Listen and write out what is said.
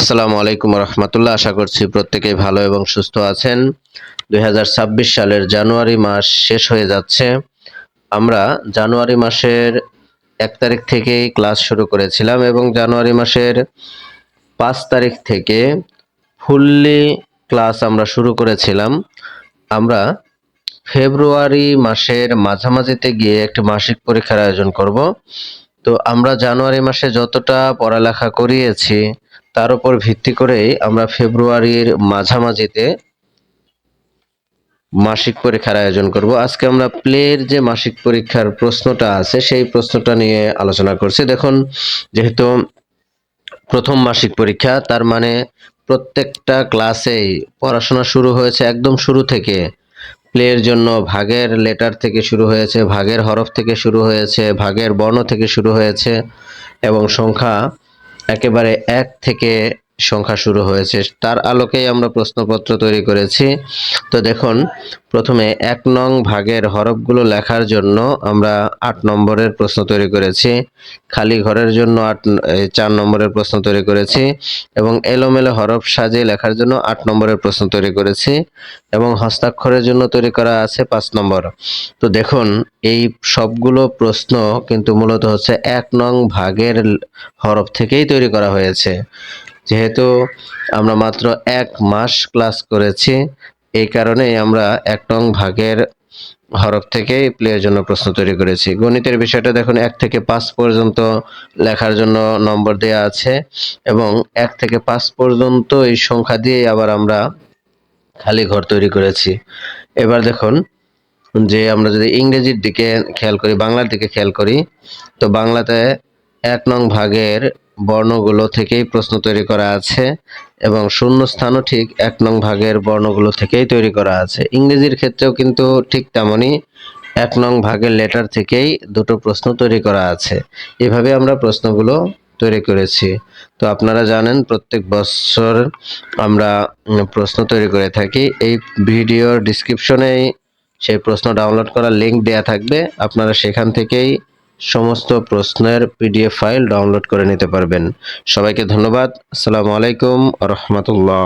আসসালামু আলাইকুম রহমতুল্লাহ। আশা করছি প্রত্যেকেই ভালো এবং সুস্থ আছেন। 2026 সালের জানুয়ারি মাস শেষ হয়ে যাচ্ছে। আমরা জানুয়ারি মাসের 1 তারিখ থেকেই ক্লাস শুরু করেছিলাম এবং জানুয়ারি মাসের 5 তারিখ থেকে ফুললি ক্লাস আমরা শুরু করেছিলাম। আমরা ফেব্রুয়ারি মাসের মাঝামাঝিতে গিয়ে একটি মাসিক পরীক্ষার আয়োজন করব। তো আমরা জানুয়ারি মাসে যতটা পড়ালেখা করিয়েছি তার উপর ভিত্তি করেই আমরা ফেব্রুয়ারির মাঝামাঝিতে মাসিক পরীক্ষার আয়োজন করব। আজকে আমরা প্লের যে মাসিক পরীক্ষার প্রশ্নটা আছে সেই প্রশ্নটা নিয়ে আলোচনা করছি। দেখুন, যেহেতু প্রথম মাসিক পরীক্ষা, তার মানে প্রত্যেকটা ক্লাসেই পড়াশোনা শুরু হয়েছে একদম শুরু থেকে। প্লের জন্য ভাগের লেটার থেকে শুরু হয়েছে, ভাগের হরফ থেকে শুরু হয়েছে, ভাগের বর্ণ থেকে শুরু হয়েছে এবং সংখ্যা একেবারে 1 থেকে সংখ্যা শুরু হয়েছে। তার আলোকেই আমরা প্রশ্নপত্র তৈরি করেছি। তো দেখুন, প্রথমে 1 নং ভাগের হরফগুলো লেখার জন্য আমরা 8 নম্বরের প্রশ্ন তৈরি করেছি। খালি ঘরের জন্য 4 নম্বরের প্রশ্ন তৈরি করেছি এবং এলোমেলো হরফ সাজিয়ে লেখার জন্য 8 নম্বরের প্রশ্ন তৈরি করেছি এবং হস্তাক্ষরের জন্য তৈরি করা আছে 5 নম্বর। তো দেখুন, এই সবগুলো প্রশ্ন কিন্তু মূলত হচ্ছে 1 নং ভাগের হরফ থেকেই তৈরি করা হয়েছে। যেহেতু আমরা মাত্র 1 মাস ক্লাস করেছি, এই কারণেই আমরা 1 নং ভাগের হরফ থেকেই প্লের জন্য প্রশ্ন তৈরি করেছি। গণিতের বিষয়টা দেখুন, 1 থেকে 5 পর্যন্ত লেখার জন্য নম্বর দেওয়া আছে এবং 1 থেকে 5 পর্যন্ত এই সংখ্যা দিয়ে আবার আমরা খালি ঘর তৈরি করেছি। এবার দেখুন যে আমরা যদি ইংরেজির দিকে খেয়াল করি, বাংলার দিকে খেয়াল করি, তো বাংলাতে 1 নং ভাগের বর্ণগুলো থেকেই প্রশ্ন তৈরি করা আছে এবং শূন্যস্থানও ঠিক 1 নং ভাগের বর্ণগুলো থেকেই তৈরি করা আছে। ইংরেজির ক্ষেত্রেও কিন্তু ঠিক তেমনই 1 নং ভাগের লেটার থেকেই দুটো প্রশ্ন তৈরি করা আছে। এভাবে আমরা প্রশ্নগুলো তৈরি করেছি। তো আপনারা জানেন প্রত্যেক বছর আমরা প্রশ্ন তৈরি করে থাকি। এই ভিডিওর ডেসক্রিপশনেই সেই প্রশ্ন ডাউনলোড করার লিংক দেয়া থাকবে। আপনারা সেখান থেকেই সমস্ত প্রশ্নের পিডিএফ ফাইল ডাউনলোড করে নিতে পারবেন। সবাইকে ধন্যবাদ। আসসালামু আলাইকুম ওয়া রাহমাতুল্লাহ।